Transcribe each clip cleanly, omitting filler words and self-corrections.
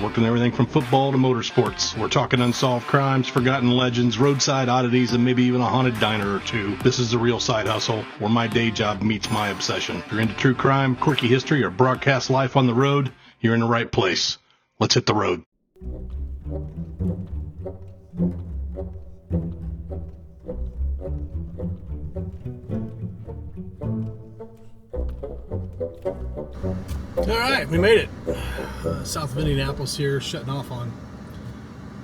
working everything from football to motorsports. We're talking unsolved crimes, forgotten legends, roadside oddities, and maybe even a haunted diner or two. This is the real side hustle, where my day job meets my obsession. If you're into true crime, quirky history, or broadcast life on the road, you're in the right place. Let's hit the road. All right, we made it. South of Indianapolis here, shutting off on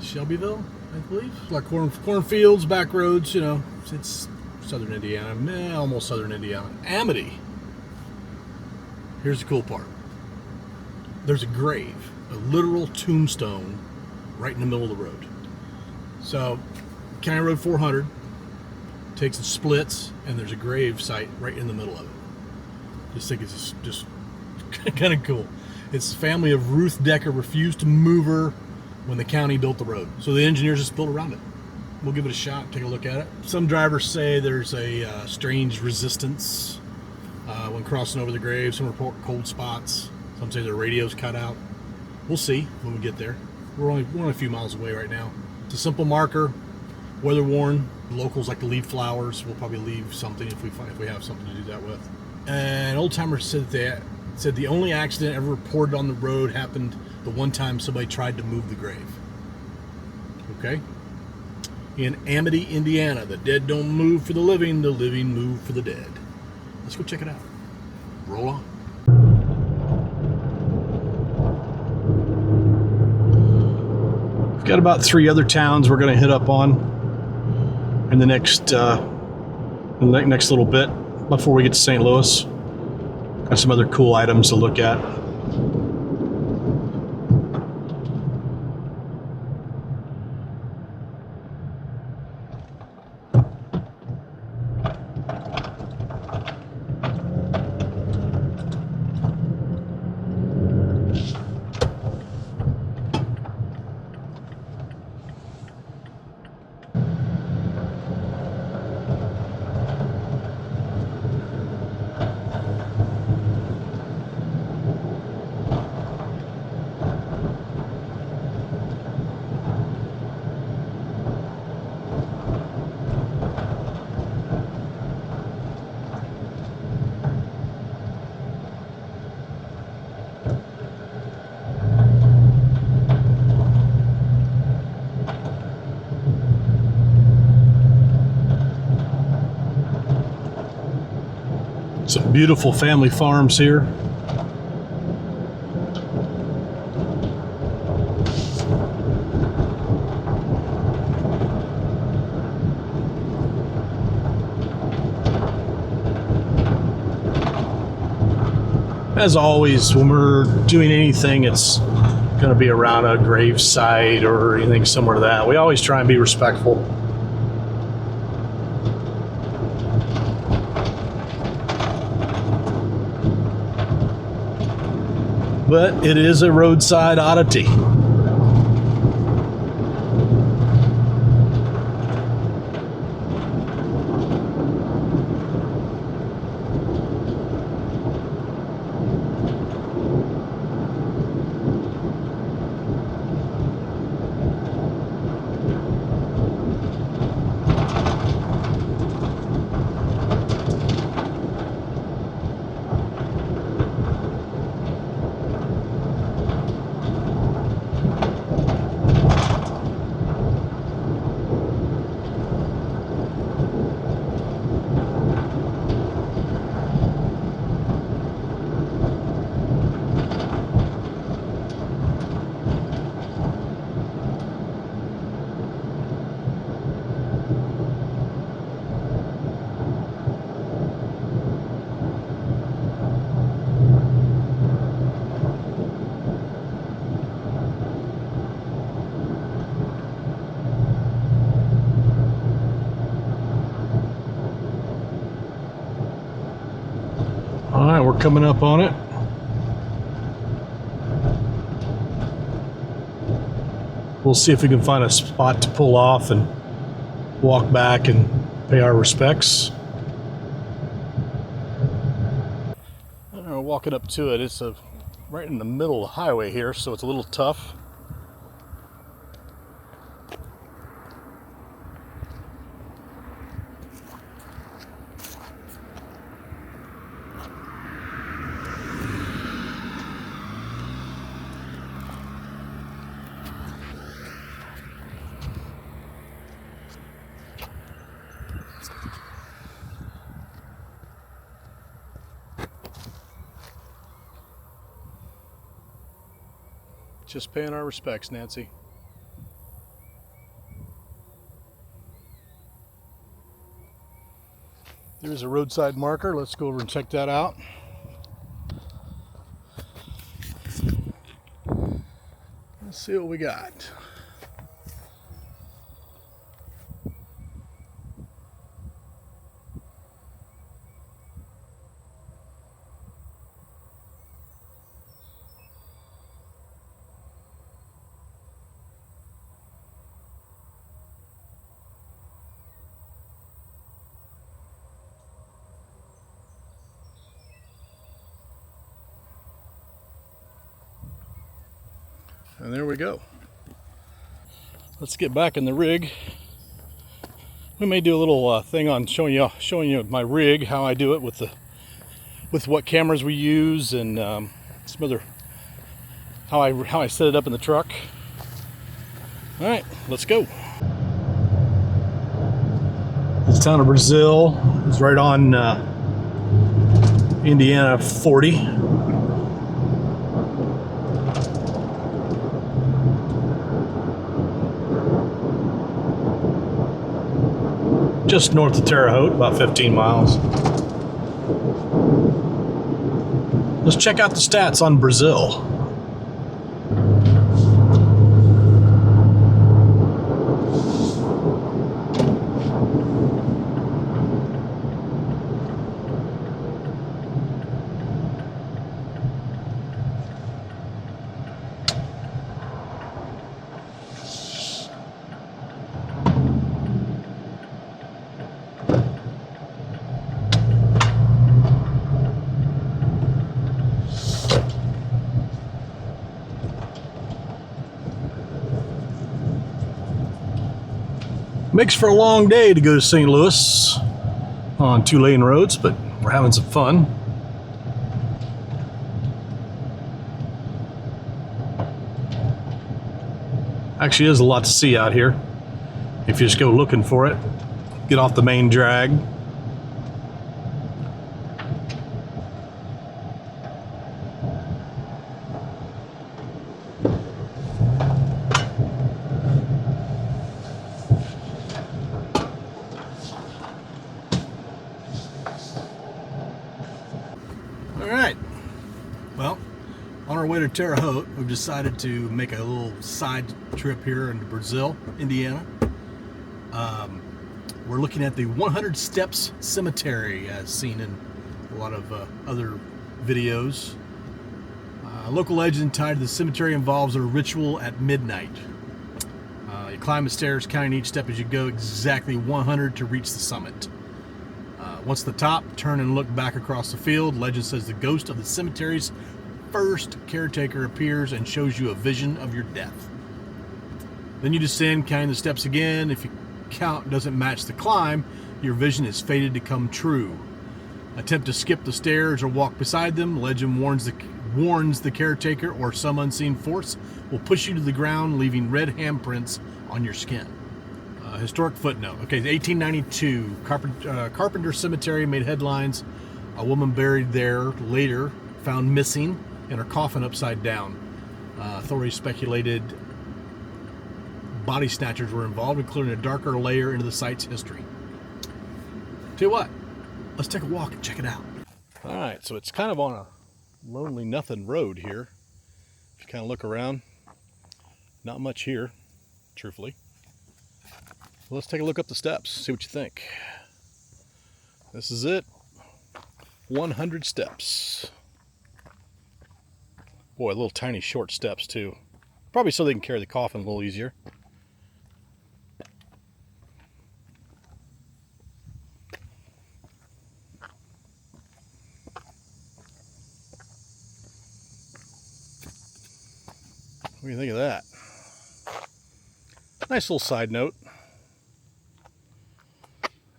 Shelbyville, I believe. Like cornfields, back roads, you know. It's southern Indiana, almost southern Indiana. Amity. Here's the cool part. There's a grave, a literal tombstone, right in the middle of the road. So, County Road 400 takes and splits, and there's a grave site right in the middle of it. Just think it's just kind of cool. It's the family of Ruth Decker refused to move her when the county built the road. So the engineers just built around it. We'll give it a shot, take a look at it. Some drivers say there's a strange resistance when crossing over the grave. Some report cold spots. Some say their radio's cut out. We'll see when we get there. We're only a few miles away right now. It's a simple marker, weather worn. The locals like to leave flowers. We'll probably leave something if we have something to do that with. An old timer said the only accident ever reported on the road happened the one time somebody tried to move the grave. Okay? In Amity, Indiana, the dead don't move for the living move for the dead. Let's go check it out. Roll on. We've got about 3 other towns we're going to hit up on in the next little bit before we get to St. Louis. Got some other cool items to look at. Some beautiful family farms here. As always, when we're doing anything, it's going to be around a grave site or anything similar to that. We always try and be respectful. But it is a roadside oddity. All right, we're coming up on it. We'll see if we can find a spot to pull off and walk back and pay our respects. Walking up to it, it's right in the middle of the highway here, so it's a little tough. Just paying our respects, Nancy. There's a roadside marker. Let's go over and check that out. Let's see what we got. And there we go. Let's get back in the rig. We may do a little thing on showing you my rig, how I do it with what cameras we use, and some other how I set it up in the truck. All right, let's go. This town of Brazil is right on Indiana 40. Just north of Terre Haute, about 15 miles. Let's check out the stats on Brazil. Makes for a long day to go to St. Louis on 2-lane roads, but we're having some fun. Actually, there's a lot to see out here if you just go looking for it. Get off the main drag. Alright, well, on our way to Terre Haute, we've decided to make a little side trip here into Brazil, Indiana. We're looking at the 100 Steps Cemetery, as seen in a lot of other videos. A local legend tied to the cemetery involves a ritual at midnight. You climb the stairs, counting each step as you go, exactly 100 to reach the summit. Once at the top, turn and look back across the field. Legend says the ghost of the cemetery's first caretaker appears and shows you a vision of your death. Then you descend, counting the steps again. If your count doesn't match the climb, your vision is fated to come true. Attempt to skip the stairs or walk beside them. Legend warns the caretaker or some unseen force will push you to the ground, leaving red handprints on your skin. Historic footnote. Okay, 1892, Carpenter Cemetery made headlines. A woman buried there later found missing and her coffin upside down. Authorities speculated body snatchers were involved, including a darker layer into the site's history. Tell you what, let's take a walk and check it out. All right, so it's kind of on a lonely nothing road here. If you kind of look around, not much here, truthfully. Let's take a look up the steps, see what you think. This is it. 100 steps. Boy, little tiny short steps too. Probably so they can carry the coffin a little easier. What do you think of that? Nice little side note.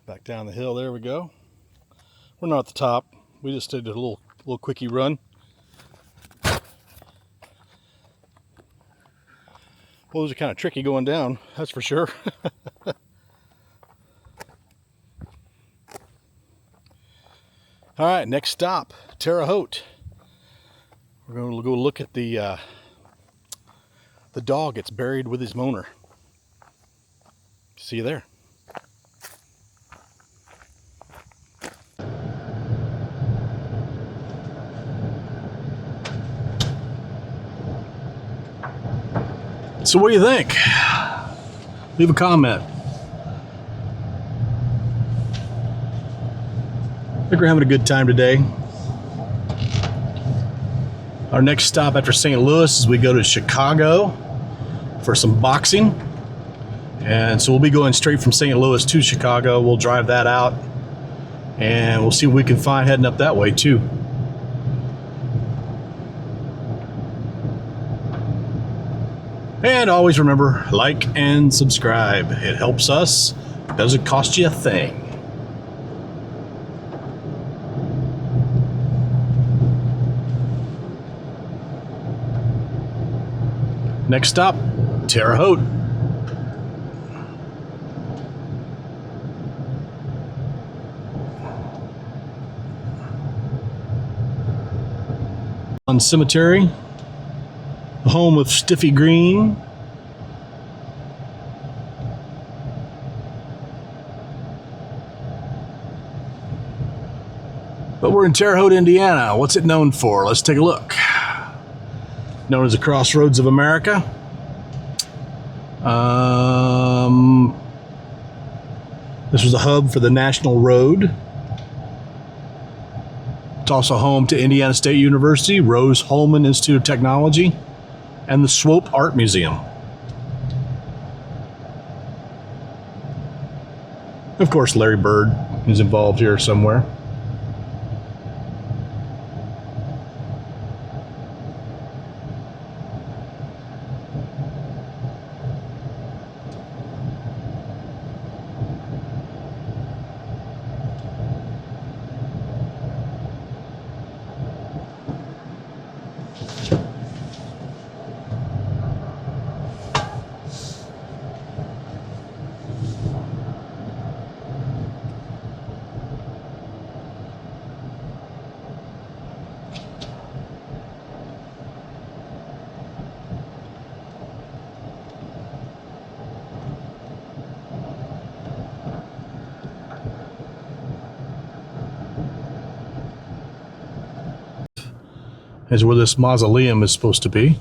Back down the hill, there we go. We're not at the top. We just did a little quickie run. Well, those are kind of tricky going down, that's for sure. All right, next stop, Terre Haute. We're going to go look at the the dog gets buried with his moaner. See you there. So what do you think? Leave a comment. I think we're having a good time today. Our next stop after St. Louis is we go to Chicago for some boxing. And so we'll be going straight from St. Louis to Chicago. We'll drive that out and we'll see what we can find heading up that way too. And always remember, like and subscribe. It helps us. It doesn't cost you a thing. Next stop, Terre Haute. On Cemetery, the home of Stiffy Green. But we're in Terre Haute, Indiana. What's it known for? Let's take a look. Known as the Crossroads of America. This was a hub for the National Road. It's also home to Indiana State University, Rose-Hulman Institute of Technology, and the Swope Art Museum. Of course, Larry Bird is involved here somewhere. Is where this mausoleum is supposed to be.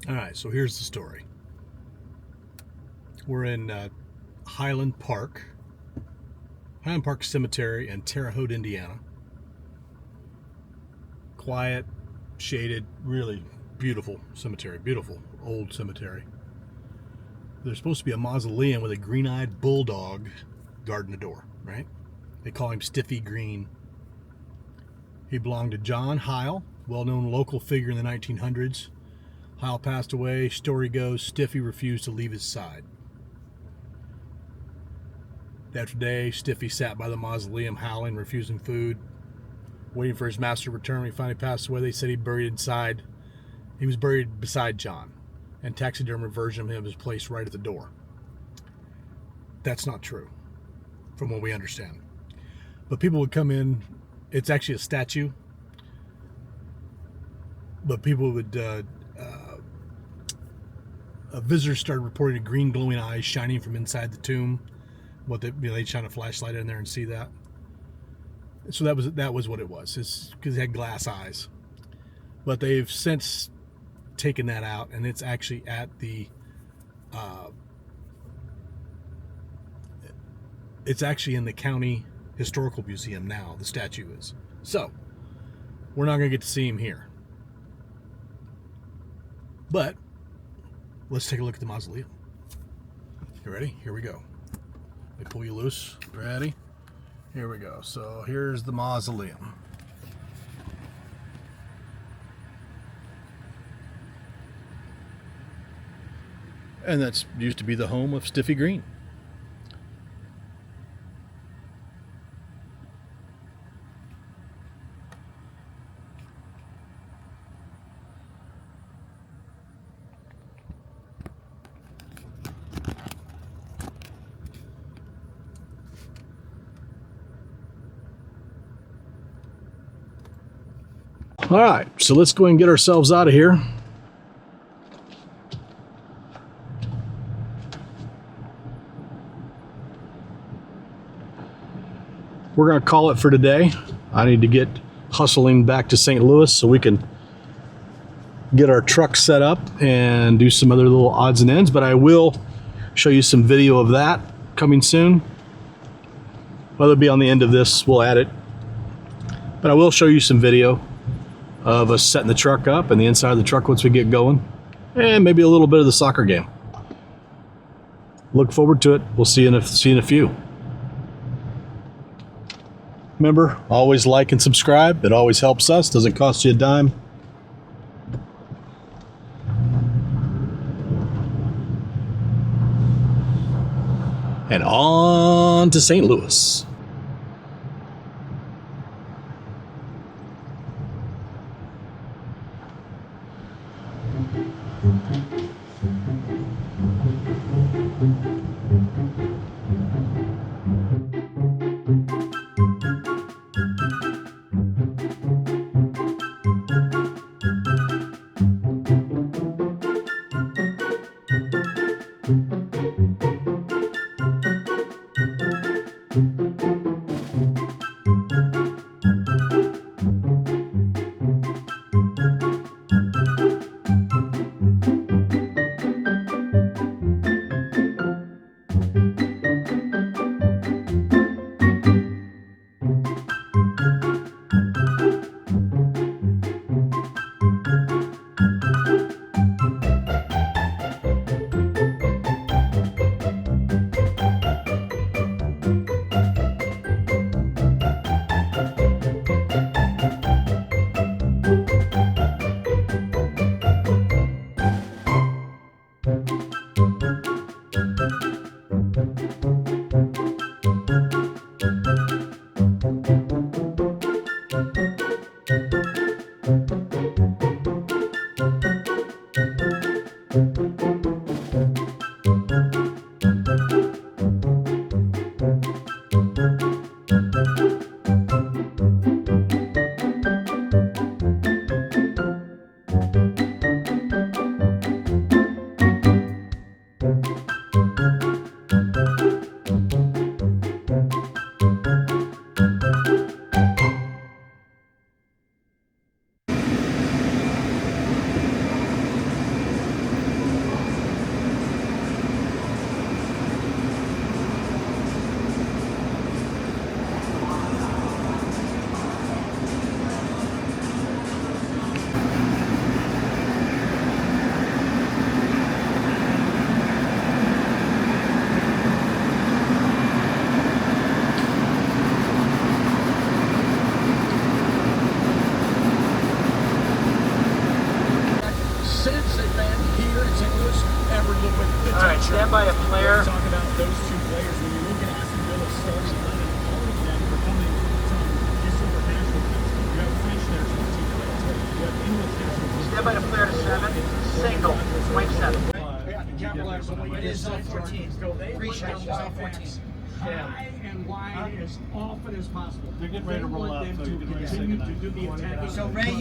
All right, so here's the story. We're in Highland Park Cemetery in Terre Haute, Indiana. Quiet, shaded, really beautiful cemetery, beautiful old cemetery. There's supposed to be a mausoleum with a green-eyed bulldog guarding the door, right? They call him Stiffy Green. He belonged to John Heil, well-known local figure in the 1900s. Heil passed away. Story goes, Stiffy refused to leave his side. After day, Stiffy sat by the mausoleum howling, refusing food, waiting for his master to return. When he finally passed away, they said he was buried beside John, and taxidermy version of him was placed right at the door. That's not true, from what we understand. But people would come in. It's actually a statue, but people would visitors started reporting green glowing eyes shining from inside the tomb. They'd shine a flashlight in there and see that. So that was what it was. It's because it had glass eyes. But they've since taken that out, and it's actually at the it's actually in the county historical museum now. The statue is. So we're not going to get to see him here. But let's take a look at the mausoleum. You ready? Here we go. Let me pull you loose. Ready? Here we go. So here's the mausoleum. And that's used to be the home of Stiffy Green. All right, so let's go and get ourselves out of here. We're going to call it for today. I need to get hustling back to St. Louis so we can get our truck set up and do some other little odds and ends, but I will show you some video of that coming soon. Whether it be on the end of this, we'll add it. But I will show you some video of us setting the truck up and the inside of the truck once we get going, and maybe a little bit of the soccer game. Look forward to it. We'll see you in a few. Remember, always like and subscribe. It always helps us. Doesn't cost you a dime. And on to St. Louis. Stand by a flare. Talk about those two players. When you look at Aston Villa starting 11, all of them are coming from just international teams. You have French national team, you have English national team. Stand by a flare to 7. Single. Wave 7. It is zone 14. Free shot is zone 14. High and wide as often as possible. They're getting ready to roll out, so you can continue to do the attacking. So Ray,